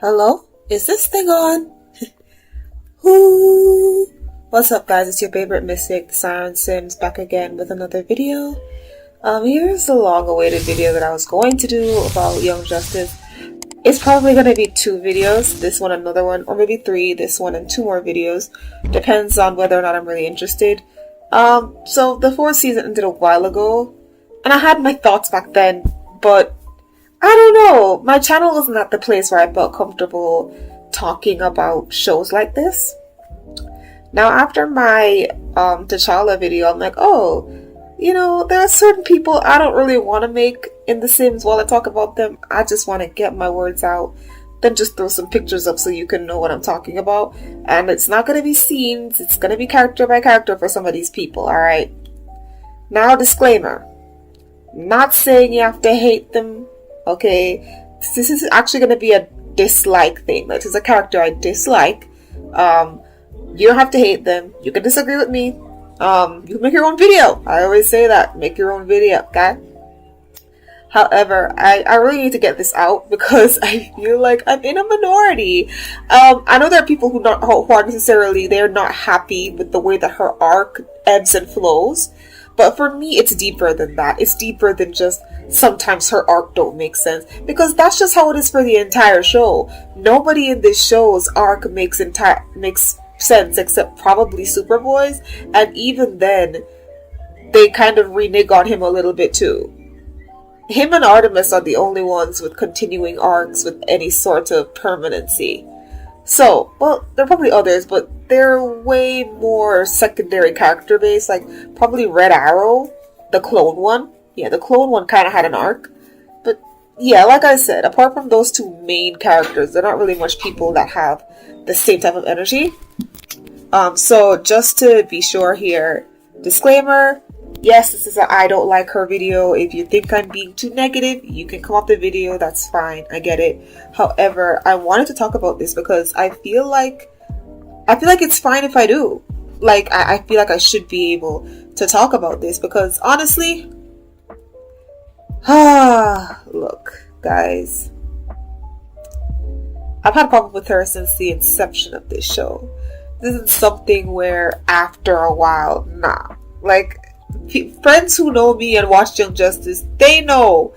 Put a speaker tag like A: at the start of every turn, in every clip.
A: Hello? Is this thing on? Whoo! What's up, guys? It's your favorite mystic, TheSirenSayz, back again with another video. Here's the long-awaited video that I was going to do about Young Justice. It's probably going to be 2 videos, this one, another one, or maybe 3, this one, and 2 more videos. Depends on whether or not I'm really interested. So the 4th season ended a while ago, and I had my thoughts back then, but I don't know, my channel wasn't at the place where I felt comfortable talking about shows like this. Now, after my T'Challa video, I'm like, oh, you know, there are certain people I don't really want to make in The Sims while I talk about them. I just want to get my words out, then just throw some pictures up so you can know what I'm talking about. And it's not going to be scenes, it's going to be character by character for some of these people, alright? Now, disclaimer. Not saying you have to hate them, okay? This is actually going to be a dislike thing. Like, this is a character I dislike. You don't have to hate them. You can disagree with me. You can make your own video. I always say that. Make your own video, okay? However, I really need to get this out because I feel like I'm in a minority. I know there are people who are necessarily, they're not happy with the way that her arc ebbs and flows. But for me, it's deeper than that. It's deeper than just sometimes her arc don't make sense. Because that's just how it is for the entire show. Nobody in this show's arc makes sense except probably Superboy's. And even then, they kind of renege on him a little bit too. Him and Artemis are the only ones with continuing arcs with any sort of permanency. So, well, there are probably others, but they're way more secondary character based, like probably Red Arrow, the clone one. Yeah, the clone one kind of had an arc. But yeah, like I said, apart from those 2 main characters, there are not really much people that have the same type of energy. So just to be sure here, disclaimer, yes, this is a I don't like her video. If you think I'm being too negative, you can come off the video, that's fine, I get it. However, I wanted to talk about this because I feel like it's fine if I do. Like, I feel like I should be able to talk about this because honestly, look, guys, I've had a problem with her since the inception of this show. This isn't something where after a while, nah. Like, friends who know me and watch Young Justice, they know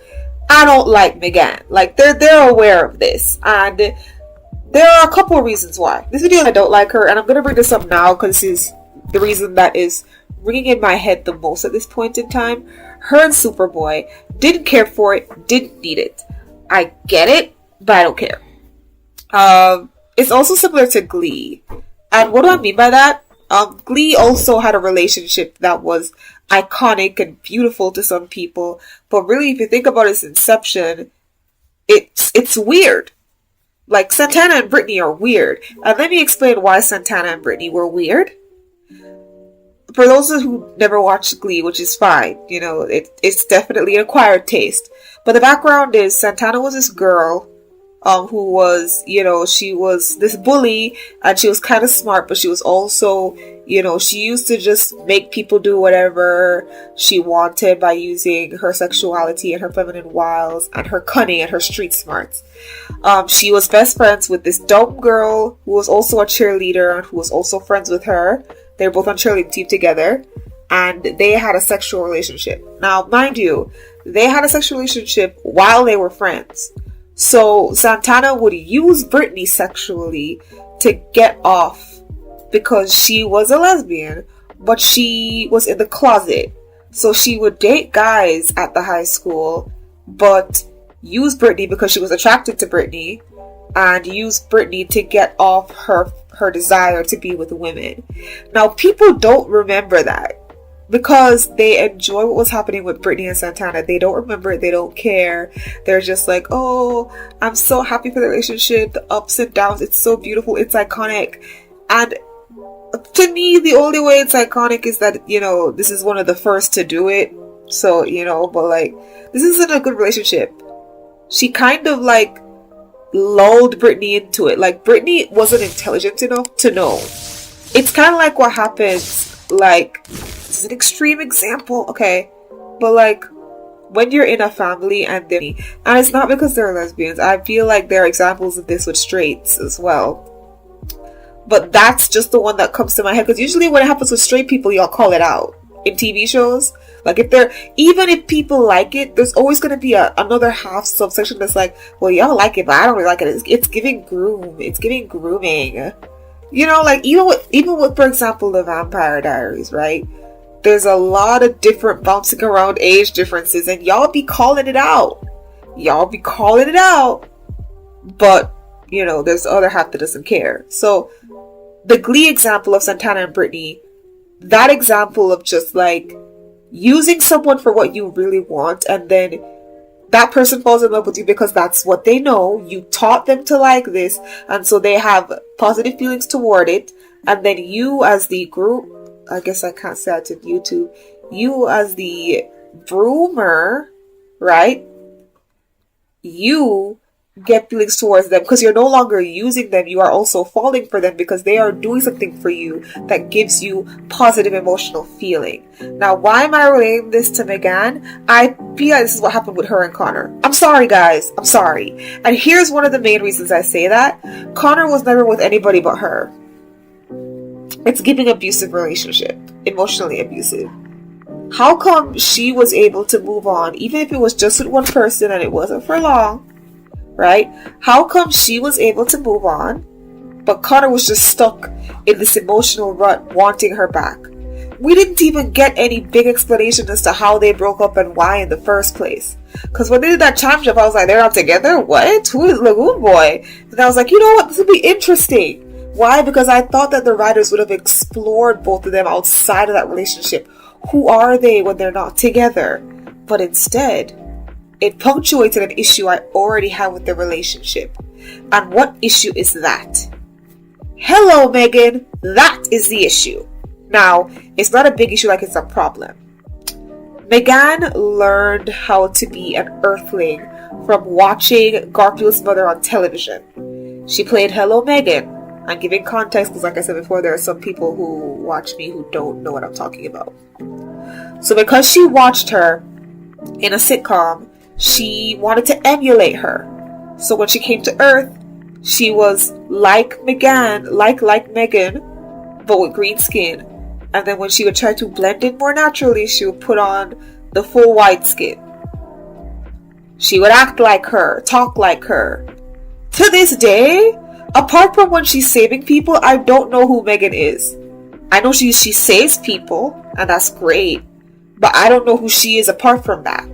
A: I don't like Megan. Like, they're aware of this. And there are a couple of reasons why. This video, I don't like her, and I'm going to bring this up now because this is the reason that is ringing in my head the most at this point in time. Her and Superboy, didn't care for it, didn't need it. I get it, but I don't care. It's also similar to Glee. And what do I mean by that? Glee also had a relationship that was iconic and beautiful to some people, but really, if you think about its inception, it's weird. Like, Santana and Brittany are weird. And let me explain why Santana and Brittany were weird. For those who never watched Glee, which is fine, you know, it's definitely an acquired taste. But the background is Santana was this girl, who was, she was this bully, and she was kind of smart, but she was also, she used to just make people do whatever she wanted by using her sexuality and her feminine wiles and her cunning and her street smarts. She was best friends with this dumb girl who was also a cheerleader and who was also friends with her. They were both on cheerleading team together, and they had a sexual relationship. Now, mind you, they had a sexual relationship while they were friends. So Santana would use Brittany sexually to get off because she was a lesbian, but she was in the closet. So she would date guys at the high school, but use Brittany because she was attracted to Brittany, and use Brittany to get off her desire to be with women. Now, people don't remember that, because they enjoy what was happening with Brittany and Santana. They don't remember it. They don't care. They're just like, oh, I'm so happy for the relationship. The ups and downs. It's so beautiful. It's iconic. And to me, the only way it's iconic is that, this is one of the first to do it. So, but like, this isn't a good relationship. She kind of like lulled Brittany into it. Like, Brittany wasn't intelligent enough to know. It's kind of like what happens, like, this is an extreme example, okay, but like when you're in a family and it's not because they're lesbians. I feel like there are examples of this with straights as well, but that's just the one that comes to my head, because usually when it happens with straight people, y'all call it out in TV shows. Like, even if people like it, there's always going to be another half subsection that's like, well, y'all like it, but I don't really like it. It's giving grooming. Like, even with, for example, the Vampire Diaries, right? There's a lot of different bouncing around age differences, and y'all be calling it out. But, there's the other half that doesn't care. So, the Glee example of Santana and Brittany, that example of just like using someone for what you really want, and then that person falls in love with you because that's what they know. You taught them to like this, and so they have positive feelings toward it. And then you as the group, I guess I can't say that to YouTube, you as the groomer, right? You get feelings towards them because you're no longer using them. You are also falling for them because they are doing something for you that gives you positive emotional feeling. Now, why am I relating this to Megan? I feel like this is what happened with her and Connor. I'm sorry, guys. I'm sorry. And here's one of the main reasons I say that. Connor was never with anybody but her. It's giving abusive relationship. Emotionally abusive. How come she was able to move on, even if it was just with one person and it wasn't for long? Right? How come she was able to move on, but Connor was just stuck in this emotional rut wanting her back? We didn't even get any big explanation as to how they broke up and why in the first place. Because when they did that time jump, I was like, they're not together? What? Who is Lagoon Boy? And I was like, you know what? This would be interesting. Why? Because I thought that the writers would have explored both of them outside of that relationship. Who are they when they're not together? But instead, it punctuated an issue I already had with the relationship. And what issue is that? Hello, Megan. That is the issue. Now, it's not a big issue like it's a problem. Megan learned how to be an earthling from watching Garfield's mother on television. She played Hello, Megan. I'm giving context because, like I said before, there are some people who watch me who don't know what I'm talking about. So because she watched her in a sitcom, she wanted to emulate her. So when she came to Earth, she was like Megan, like Megan, but with green skin. And then when she would try to blend in more naturally, she would put on the full white skin. She would act like her, talk like her. To this day, apart from when she's saving people, I don't know who Megan is. I know she saves people, and that's great. But I don't know who she is apart from that.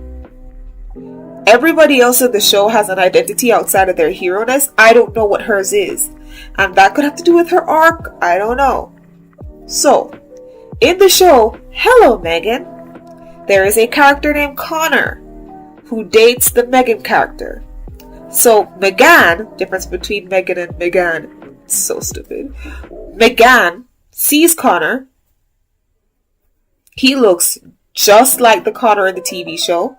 A: Everybody else in the show has an identity outside of their hero-ness. I don't know what hers is. And that could have to do with her arc. I don't know. So, in the show, Hello, Megan, there is a character named Connor who dates the Megan character. So, Megan, difference between Megan and Megan, so stupid. Megan sees Connor. He looks just like the Connor in the TV show.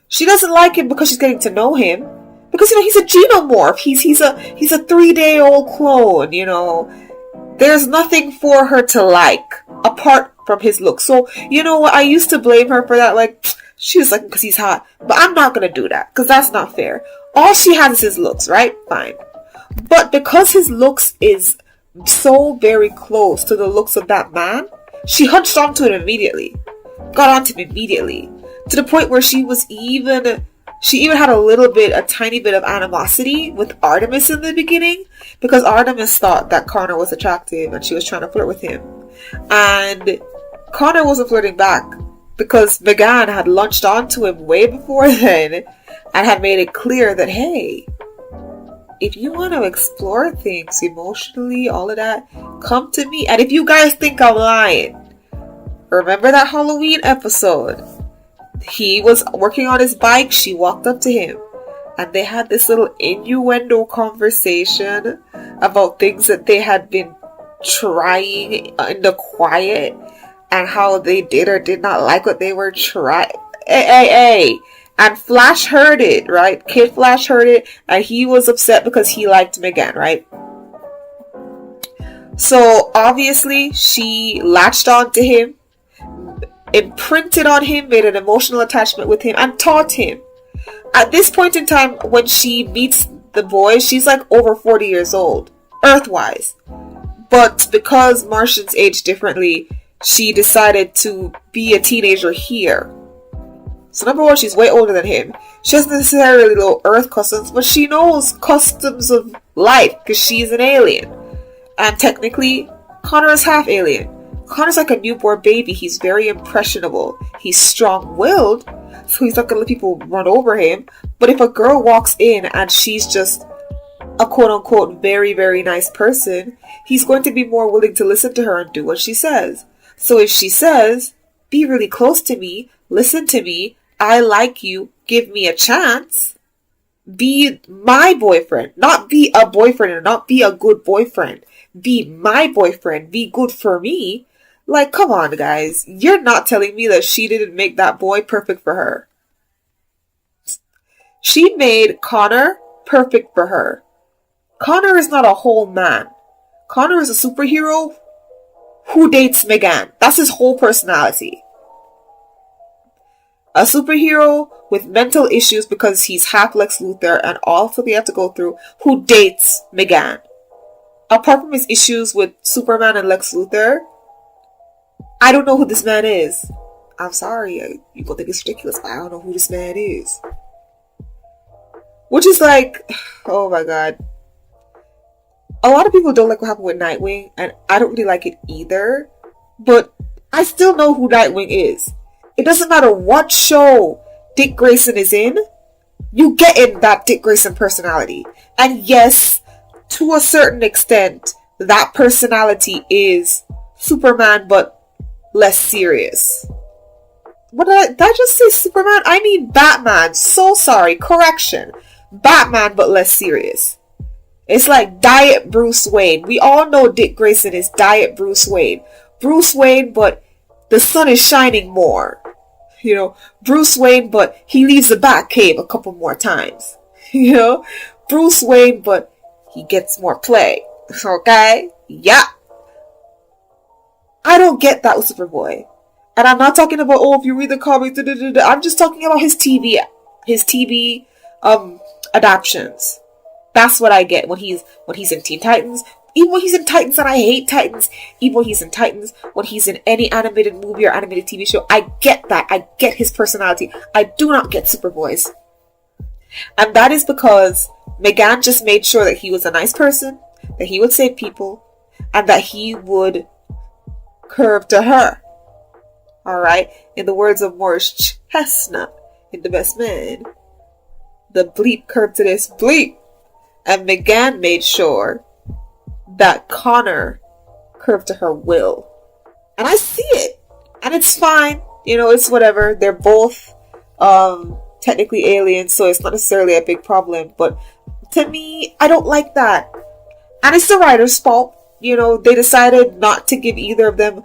A: She doesn't like him because she's getting to know him. Because, he's a xenomorph. He's a 3-day-old clone, There's nothing for her to like, apart from his look. So, you know what? I used to blame her for that, like, she was like, because he's hot. But I'm not going to do that, because that's not fair. All she has is his looks, right? Fine. But because his looks is so very close to the looks of that man, she hunched onto it immediately. Got onto him immediately. To the point where she even had a tiny bit of animosity with Artemis in the beginning, because Artemis thought that Connor was attractive and she was trying to flirt with him. And Connor wasn't flirting back, because Megan had lunched onto him way before then and had made it clear that, hey, if you want to explore things emotionally, all of that, come to me. And if you guys think I'm lying, remember that Halloween episode? He was working on his bike. She walked up to him and they had this little innuendo conversation about things that they had been trying in the quiet and how they did or did not like what they were trying. Hey. And Flash heard it, right? Kid Flash heard it, and he was upset because he liked Megan, right? So, obviously, she latched on to him, imprinted on him, made an emotional attachment with him, and taught him. At this point in time, when she meets the boy, she's like over 40 years old, Earth-wise. But because Martians age differently, she decided to be a teenager here. So number one, she's way older than him. She doesn't necessarily know Earth customs, but she knows customs of life because she's an alien. And technically, Connor is half alien. Connor's like a newborn baby. He's very impressionable. He's strong-willed, so he's not going to let people run over him. But if a girl walks in and she's just a quote-unquote very, very nice person, he's going to be more willing to listen to her and do what she says. So if she says, be really close to me, listen to me, I like you, give me a chance, be my boyfriend, not be a boyfriend or not be a good boyfriend, be my boyfriend, be good for me. Like, come on, guys. You're not telling me that she didn't make that boy perfect for her. She made Connor perfect for her. Connor is not a whole man. Connor is a superhero who dates Megan. That's his whole personality. A superhero with mental issues because he's half Lex Luthor and also they have to go through, who dates Megan. Apart from his issues with Superman and Lex Luthor, I don't know who this man is. I'm sorry, you gonna think it's ridiculous, but I don't know who this man is. Which is like, oh my god. A lot of people don't like what happened with Nightwing, and I don't really like it either. But I still know who Nightwing is. It doesn't matter what show Dick Grayson is in, you get in that Dick Grayson personality. And yes, to a certain extent, that personality is Superman, but less serious. Did I just say Superman? I mean Batman. So sorry. Correction. Batman, but less serious. It's like Diet Bruce Wayne. We all know Dick Grayson is Diet Bruce Wayne. Bruce Wayne, but the sun is shining more. Bruce Wayne, but he leaves the Batcave a couple more times. Bruce Wayne, but he gets more play. Okay? Yeah. I don't get that with Superboy. And I'm not talking about, if you read the comics, I'm just talking about his TV adaptions. That's what I get when he's in Teen Titans. Even when he's in Titans, and I hate Titans, even when he's in Titans, when he's in any animated movie or animated TV show, I get that. I get his personality. I do not get Superboy's. And that is because Megan just made sure that he was a nice person, that he would save people, and that he would curve to her. Alright? In the words of Morris Chestnut in The Best Man, the bleep curved to this bleep. And Megan made sure that Connor curved to her will. And I see it. And it's fine. It's whatever. They're both technically aliens, so it's not necessarily a big problem. But to me, I don't like that. And it's the writer's fault. They decided not to give either of them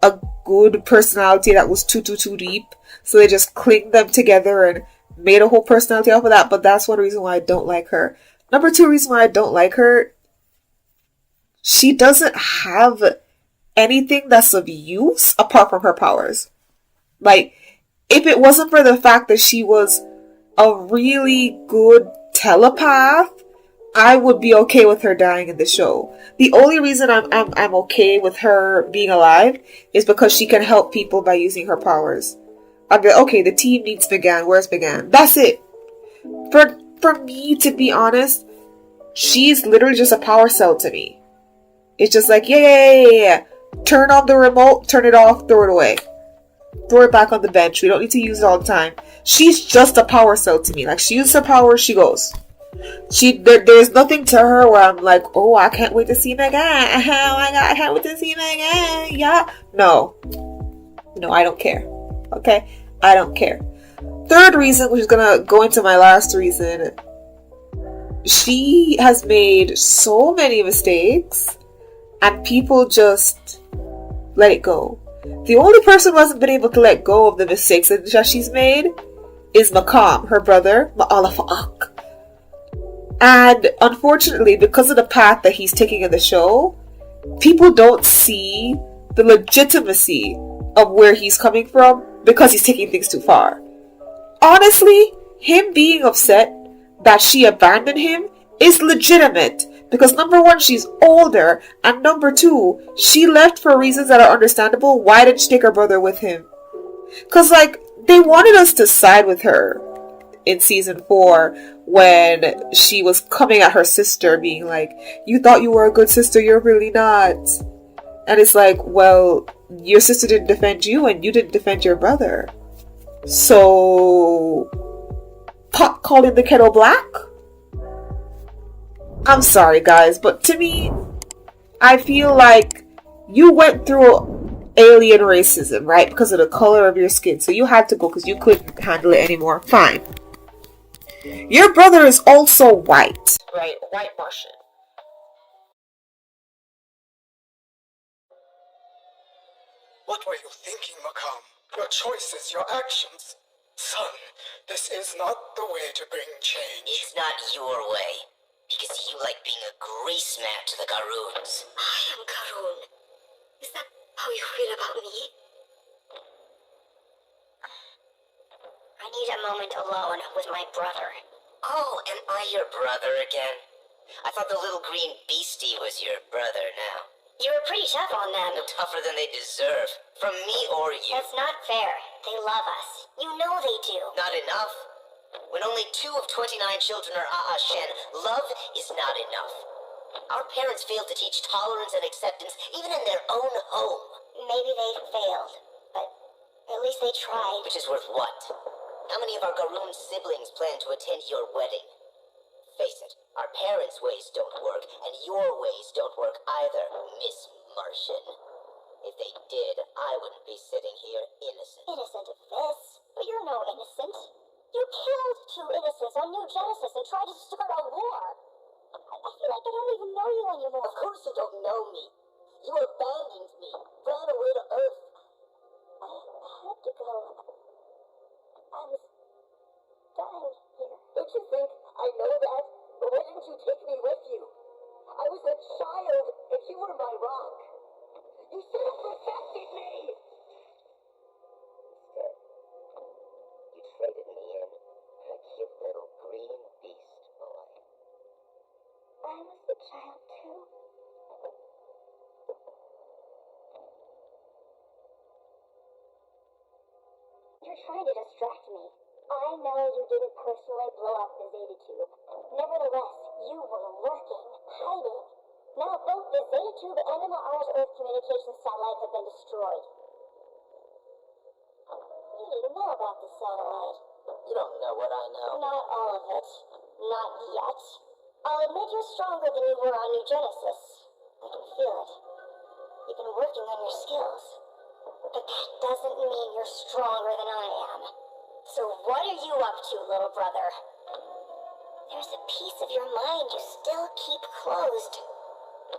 A: a good personality that was too deep. So they just clinged them together and made a whole personality off of that, but that's one reason why I don't like her. Number two reason why I don't like her, she doesn't have anything that's of use apart from her powers. Like, if it wasn't for the fact that she was a really good telepath, I would be okay with her dying in the show. The only reason I'm okay with her being alive is because she can help people by using her powers. I'd be like, okay, the team needs Megan. Where's Megan? That's it. For me, to be honest, she's literally just a power cell to me. It's just like, yeah. Turn on the remote, turn it off, throw it away. Throw it back on the bench. We don't need to use it all the time. She's just a power cell to me. Like, she uses her power, she goes. There's nothing to her where I'm like, oh, I can't wait to see Megan. Oh my god, I can't wait to see Megan. Yeah. No, I don't care. Okay? I don't care. Third reason, which is gonna go into my last reason, she has made so many mistakes and people just let it go. The only person who hasn't been able to let go of the mistakes that she's made is Makam, her brother, Ma'alafa'ak. And unfortunately, because of the path that he's taking in the show, people don't see the legitimacy of where he's coming from because he's taking things too far. Honestly, him being upset that she abandoned him is legitimate. Because number one, she's older. And number two, she left for reasons that are understandable. Why didn't she take her brother with him? Because, like, they wanted us to side with her in season 4 when she was coming at her sister, being like, you thought you were a good sister, you're really not. And it's like, well, your sister didn't defend you and you didn't defend your brother. So, pot calling the kettle black? I'm sorry, guys, but to me, I feel like you went through alien racism, right? Because of the color of your skin. So you had to go because you couldn't handle it anymore. Fine. Your brother is also white. Right, white Martian.
B: What were you thinking, Makam? Your choices, your actions. Son, this is not the way to bring change.
C: It's not your way. Because you like being a grease man to the Garoons.
D: I am Garoon. Is that how you feel about me? I need a moment alone with my brother.
C: Oh, am I your brother again? I thought the little green beastie was your brother now.
D: You were pretty tough on them.
C: No tougher than they deserve. From me or you.
D: That's not fair. They love us. You know they do.
C: Not enough. When only 2 of 29 children are Shen, love is not enough. Our parents failed to teach tolerance and acceptance even in their own home.
D: Maybe they failed, but at least they tried.
C: Which is worth what? How many of our Garoon siblings plan to attend your wedding? Face it, our parents' ways don't work, and your ways don't work either, Miss Martian. If they did, I wouldn't be sitting here innocent.
D: Innocent of this? But you're no innocent. You killed 2 innocents on New Genesis and tried to start a war. I feel like I don't even know you anymore.
C: Of course you don't know me. You abandoned me, ran away to Earth.
D: I had to go. I was dying here.
C: Don't you think I know that? But why didn't you take me with you? I was a child, and you were my rock. You should have protected me! Instead, you traded me in a cute little green beast boy.
D: I was a child too. You're trying to distract me. I know you didn't personally blow up the Zeta Tube. Nevertheless, you were lurking, hiding. Now both the Zeta Tube and the Mars Earth communications satellite have been destroyed. You need to know about the satellite.
C: You don't know what I know.
D: Not all of it. Not yet. I'll admit you're stronger than you were on New Genesis. I can feel it. You've been working on your skills. But that doesn't mean you're stronger than I am. So what are you up to, little brother? There's a piece of your mind you still keep closed.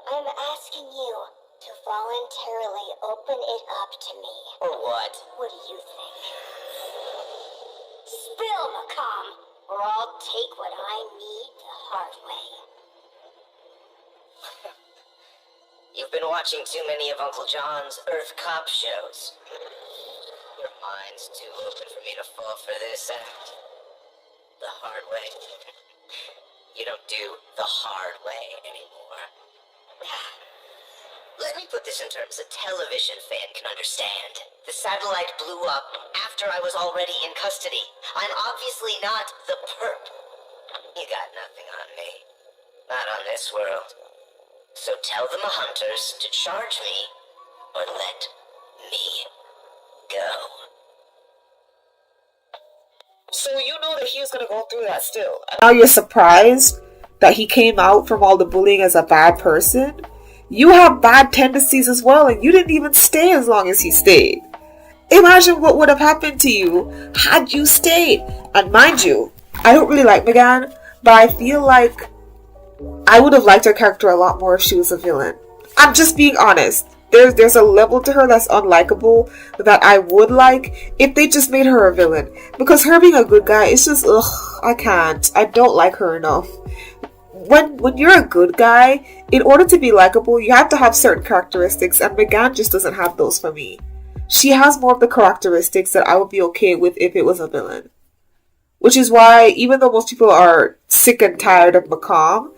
D: I'm asking you to voluntarily open it up to me.
C: Or what?
D: What do you think? Spill, Macomb, or I'll take what I need the hard way.
C: You've been watching too many of Uncle John's Earth Cop shows. Your mind's too open for me to fall for this act. The hard way. You don't do the hard way anymore. Let me put this in terms a television fan can understand. The satellite blew up after I was already in custody. I'm obviously not the perp. You got nothing on me. Not on this world. So tell the hunters to charge me, or let me go.
A: So you know that he was gonna go through that still. And now you're surprised that he came out from all the bullying as a bad person? You have bad tendencies as well, and you didn't even stay as long as he stayed. Imagine what would have happened to you had you stayed. And mind you, I don't really like Megan, but I feel like I would have liked her character a lot more if she was a villain. I'm just being honest. There's a level to her that's unlikable that I would like if they just made her a villain. Because her being a good guy, it's just, I can't. I don't like her enough. When you're a good guy, in order to be likable, you have to have certain characteristics, and Megan just doesn't have those for me. She has more of the characteristics that I would be okay with if it was a villain. Which is why, even though most people are sick and tired of Macomb,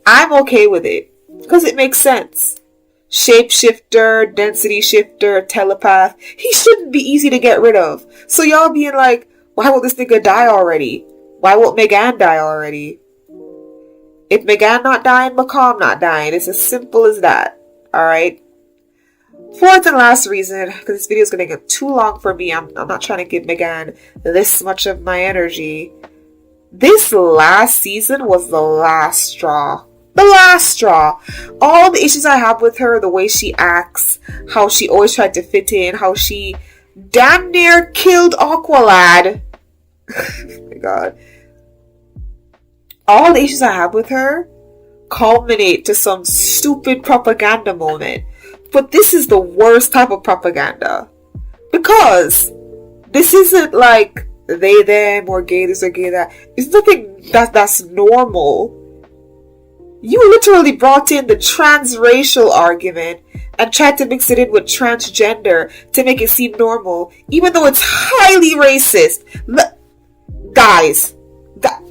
A: I'm okay with it. Because it makes sense. Shapeshifter, density shifter, telepath. He shouldn't be easy to get rid of. So y'all being like, why won't this nigga die already? Why won't Megan die already? If Megan not dying, Macomb not dying. It's as simple as that. Alright? Fourth and last reason, because this video is going to get too long for me. I'm not trying to give Megan this much of my energy. This last season was the last straw. The last straw. All the issues I have with her, the way she acts, how she always tried to fit in, how she damn near killed Aqualad. Oh my god. All the issues I have with her culminate to some stupid propaganda moment. But this is the worst type of propaganda. Because this isn't like they, them, or gay this or gay that. It's nothing that's normal. You literally brought in the transracial argument and tried to mix it in with transgender to make it seem normal, even though it's highly racist. Guys,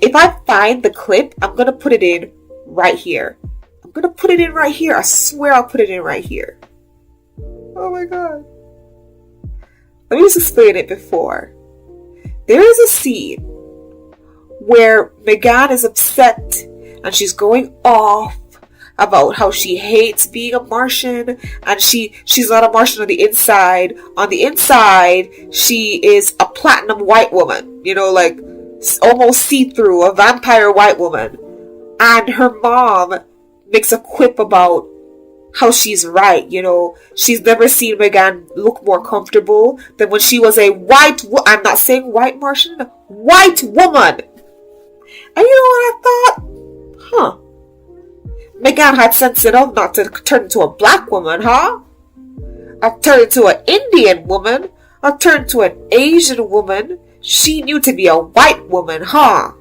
A: if I find the clip, I'm going to put it in right here. I'm going to put it in right here. I swear I'll put it in right here. Oh my god. Let me just explain it before. There is a scene where Megan is upset and she's going off about how she hates being a Martian, and she's not a Martian on the inside. On the inside, she is a platinum white woman. You know, like almost see-through, a vampire white woman. And her mom makes a quip about how she's right, you know. She's never seen Megan look more comfortable than when she was a I'm not saying white Martian, white woman. And you know what I thought? Megan had sense enough not to turn into a black woman, huh? I turned into an Indian woman. I turned into an Asian woman. She knew to be a white woman, huh?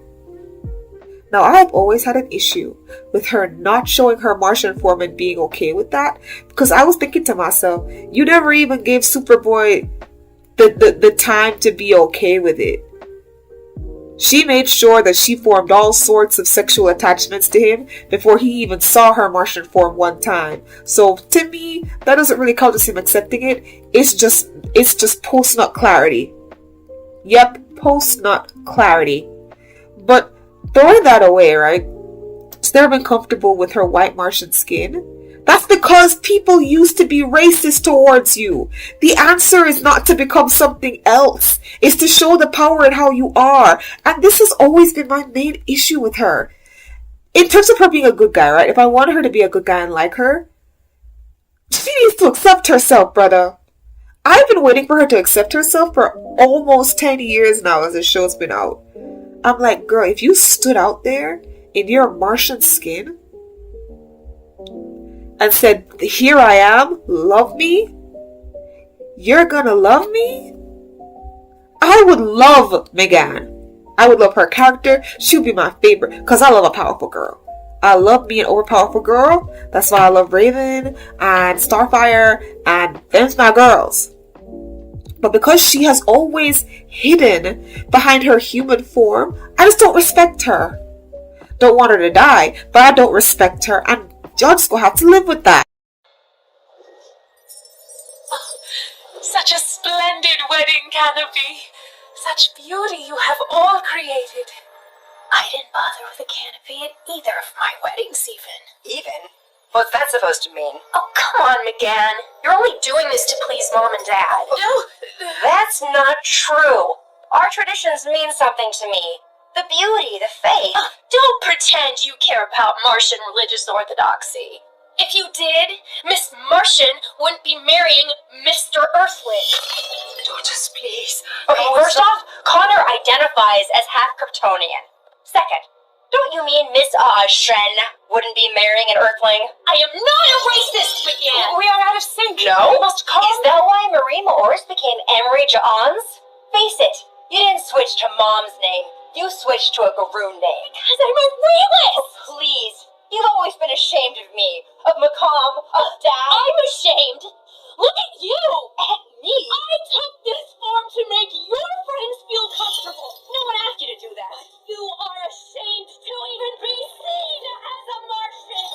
A: Now, I've always had an issue with her not showing her Martian form and being okay with that. Because I was thinking to myself, you never even gave Superboy the time to be okay with it. She made sure that she formed all sorts of sexual attachments to him before he even saw her Martian form one time. So to me, that doesn't really count as him accepting it. It's just post-nut clarity. Yep, post-nut clarity. But throwing that away, right? She's never been comfortable with her white Martian skin. That's because people used to be racist towards you. The answer is not to become something else. It's to show the power in how you are. And this has always been my main issue with her. In terms of her being a good guy, right? If I want her to be a good guy and like her, she needs to accept herself, brother. I've been waiting for her to accept herself for almost 10 years now as the show's been out. I'm like, girl, if you stood out there in your Martian skin and said, here I am, love me, you're gonna love me, I would love Megan. I would love her character. She would be my favorite because I love a powerful girl. I love me an overpowerful girl. That's why I love Raven and Starfire and them's my girls. But because she has always hidden behind her human form, I just don't respect her. Don't want her to die, but I don't respect her, and y'all just gonna have to live with that.
E: Such a splendid wedding canopy. Such beauty you have all created. I didn't bother with a canopy at either of my weddings even.
C: Even? What's that supposed to mean?
E: Oh, come on, McGann. You're only doing this to please Mom and Dad. No.
C: That's not true. Our traditions mean something to me. The beauty, the faith.
E: Don't pretend you care about Martian religious orthodoxy. If you did, Miss Martian wouldn't be marrying Mr. Earthling.
C: Daughters, please.
E: Okay, first off, Connor identifies as half Kryptonian. Second, don't you mean Miss Shen wouldn't be marrying an Earthling? I am not a racist, McGann!
C: We are out of sync.
E: No? We must call...
C: Is that why Marie Morris became Emery Johns? Face it, you didn't switch to Mom's name. You switched to a Garoon name.
E: Because I'm a realist!
C: Oh, please. You've always been ashamed of me, of Macomb, of Dad.
E: I'm ashamed. Look at you!
C: At me?
E: I took this form to make your friends feel comfortable.
C: No one asked you to do that.
E: You are ashamed to even be seen as a Martian.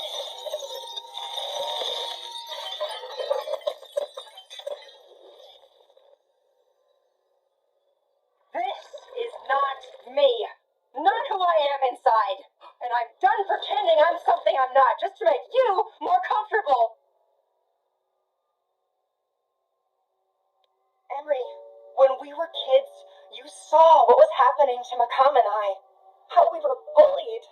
C: This is not me. Not who I am inside. And I'm done pretending I'm something I'm not, just to make you more comfortable. Emery, when we were kids, you saw what was happening to Macomb and I. How we were bullied.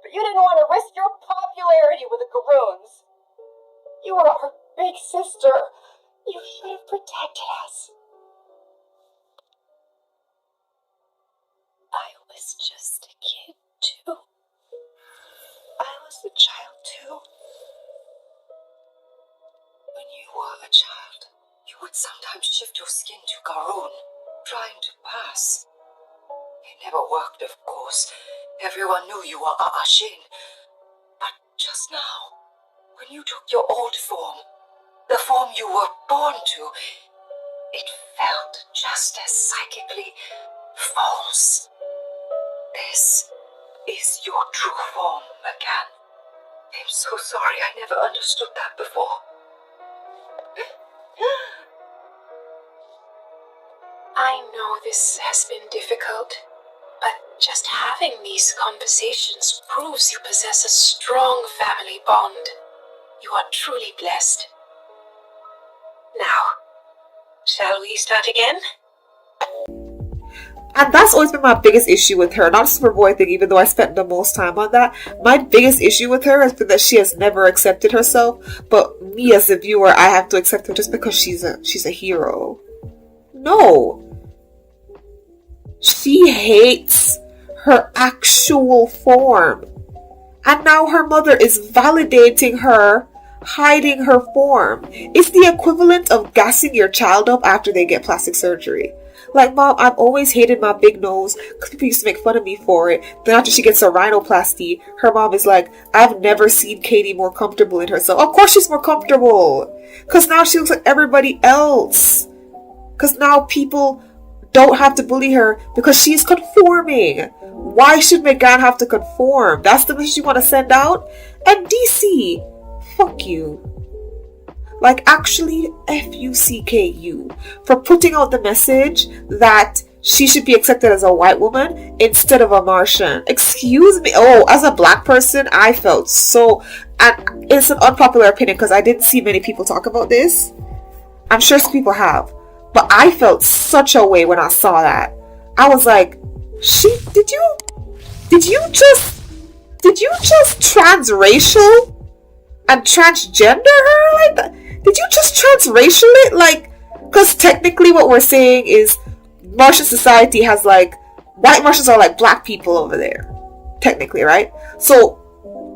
C: But you didn't want to risk your popularity with the Garoons. You were our big sister. You should have protected us. I was just a kid, too. I was a child, too. When you were a child, you would sometimes shift your skin to Garoon, trying to pass. It never worked, of course. Everyone knew you were Shin. But just now, when you took your old form, the form you were born to, it felt just as psychically false. This is your true form, McGann. I'm so sorry I never understood that before.
E: I know this has been difficult, but just having these conversations proves you possess a strong family bond. You are truly blessed. Now, shall we start again?
A: And that's always been my biggest issue with her. Not a Superboy thing, even though I spent the most time on that. My biggest issue with her has been that she has never accepted herself. But me as a viewer, I have to accept her just because she's a hero. No. She hates her actual form. And now her mother is validating her, hiding her form. It's the equivalent of gassing your child up after they get plastic surgery. Like, Mom, I've always hated my big nose because people used to make fun of me for it. Then after she gets a rhinoplasty, her mom is like, I've never seen Katie more comfortable in herself. Of course she's more comfortable. Because now she looks like everybody else. Because now people don't have to bully her because she's conforming. Why should McGann have to conform? That's the message you want to send out? And DC, fuck you. Like, actually, F-U-C-K-U. For putting out the message that she should be accepted as a white woman instead of a Martian. Excuse me. Oh, as a black person, I felt so... And it's an unpopular opinion because I didn't see many people talk about this. I'm sure some people have. But I felt such a way when I saw that. I was like, did you just transracial and transgender her like that? Did you just transracial it? Like, because technically what we're saying is Martian society has like, white Martians are like black people over there. Technically, right? So,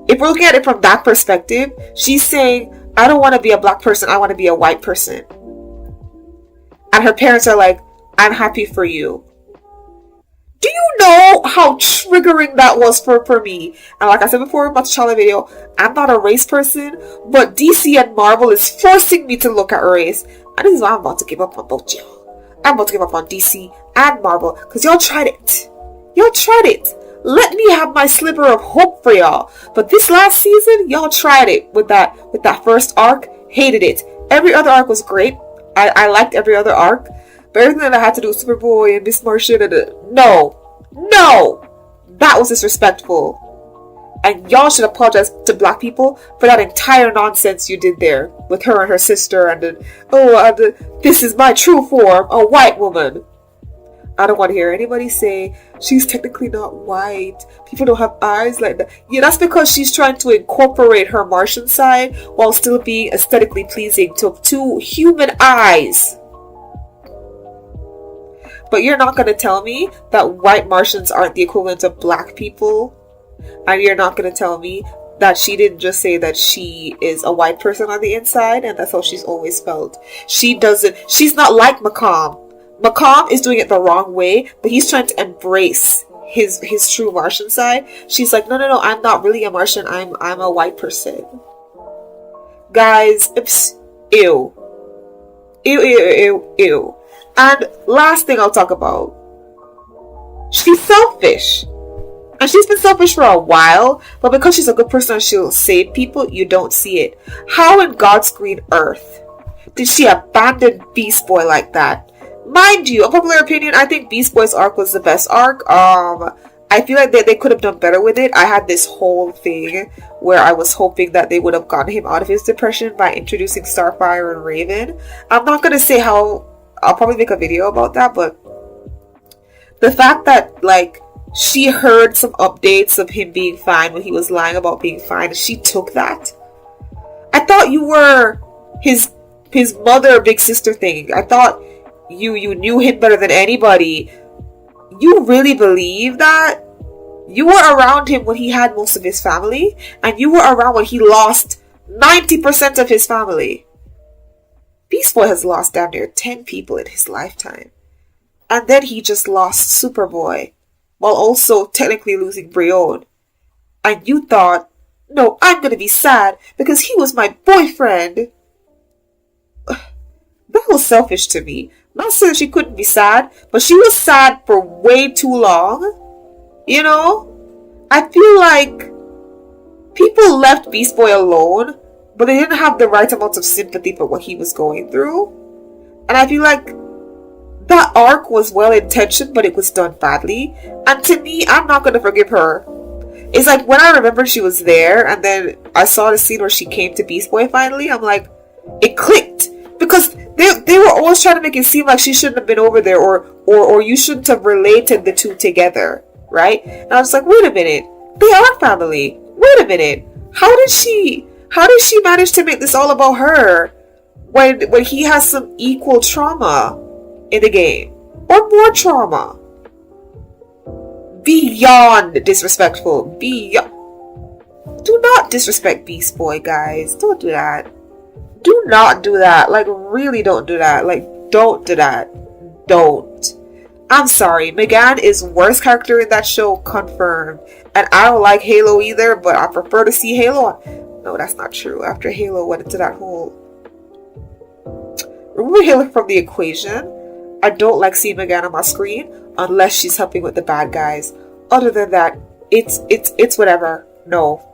A: if we're looking at it from that perspective, she's saying, I don't want to be a black person, I want to be a white person. And her parents are like, I'm happy for you. Do you know how triggering that was for me? And like I said before about the Charlie video, I'm not a race person, but DC and Marvel is forcing me to look at race. And this is why I'm about to give up on both y'all. I'm about to give up on DC and Marvel, because y'all tried it. Y'all tried it. Let me have my sliver of hope for y'all. But this last season, y'all tried it with that first arc. Hated it. Every other arc was great. I liked every other arc. But everything that I had to do with Superboy and Miss Martian no! That was disrespectful. And y'all should apologize to black people for that entire nonsense you did there with her and her sister and this is my true form, a white woman. I don't want to hear anybody say she's technically not white. People don't have eyes like that. Yeah, that's because she's trying to incorporate her Martian side while still being aesthetically pleasing to human eyes. But you're not going to tell me that white Martians aren't the equivalent of black people. And you're not going to tell me that she didn't just say that she is a white person on the inside and that's how she's always felt. She's not like McCom. McCom is doing it the wrong way, but he's trying to embrace his true Martian side. She's like, no, I'm not really a Martian. I'm a white person. Guys, ew. Ew. And last thing I'll talk about. She's selfish. And she's been selfish for a while, but because she's a good person and she'll save people, you don't see it. How in God's green earth did she abandon Beast Boy like that? Mind you, a popular opinion, I think Beast Boy's arc was the best arc. I feel like they could have done better with it. I had this whole thing where I was hoping that they would have gotten him out of his depression by introducing Starfire and Raven. I'm not going to say how. I'll probably make a video about that, but the fact that, like, she heard some updates of him being fine when he was lying about being fine, and she took that. I thought you were his mother, big sister thing. I thought you knew him better than anybody. You really believe that? You were around him when he had most of his family, and you were around when he lost 90% of his family. Beast Boy has lost damn near 10 people in his lifetime. And then he just lost Superboy, while also technically losing Brion. And you thought, no, I'm gonna be sad because he was my boyfriend. That was selfish to me. Not saying she couldn't be sad, but she was sad for way too long. You know? I feel like people left Beast Boy alone, but they didn't have the right amount of sympathy for what he was going through. And I feel like that arc was well-intentioned, but it was done badly. And to me, I'm not going to forgive her. It's like when I remembered she was there, and then I saw the scene where she came to Beast Boy finally, I'm like, it clicked. Because they were always trying to make it seem like she shouldn't have been over there, or you shouldn't have related the two together, right? And I was like, wait a minute. They are family. Wait a minute. How did she manage to make this all about her when he has some equal trauma in the game? Or more trauma? Beyond disrespectful. Do not disrespect Beast Boy, guys. Don't do that. Do not do that. Like, really don't do that. Like, don't do that. Don't. I'm sorry. Megan is worst character in that show, confirmed. And I don't like Halo either, but I prefer to see Halo. No, that's not true. After Halo went into that whole... Remove Halo from the equation. I don't like seeing Megan on my screen unless she's helping with the bad guys. Other than that, it's whatever. No.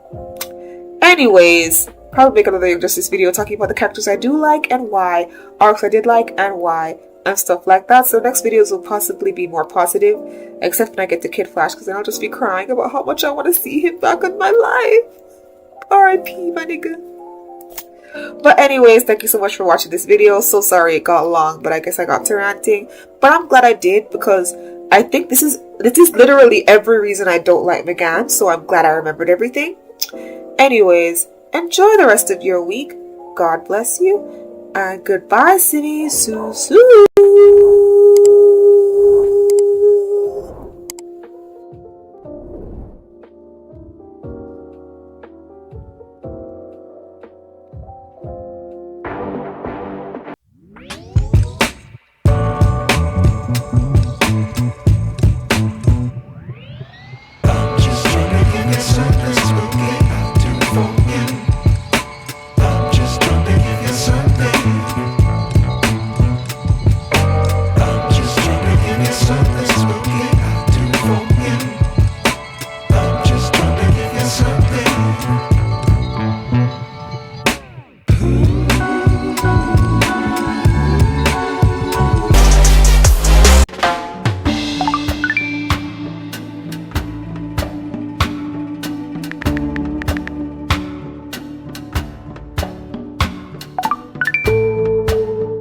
A: Anyways, probably make another Injustice video talking about the characters I do like and why, arcs I did like and why, and stuff like that. So next videos will possibly be more positive, except when I get to Kid Flash, because then I'll just be crying about how much I want to see him back in my life. R.I.P. my nigga. But anyways, thank you so much for watching this video. So sorry it got long, but I guess I got to ranting. But I'm glad I did, because I think this is literally every reason I don't like Megan. So I'm glad I remembered everything. Anyways, enjoy the rest of your week. God bless you. And goodbye, Simmies. Soo.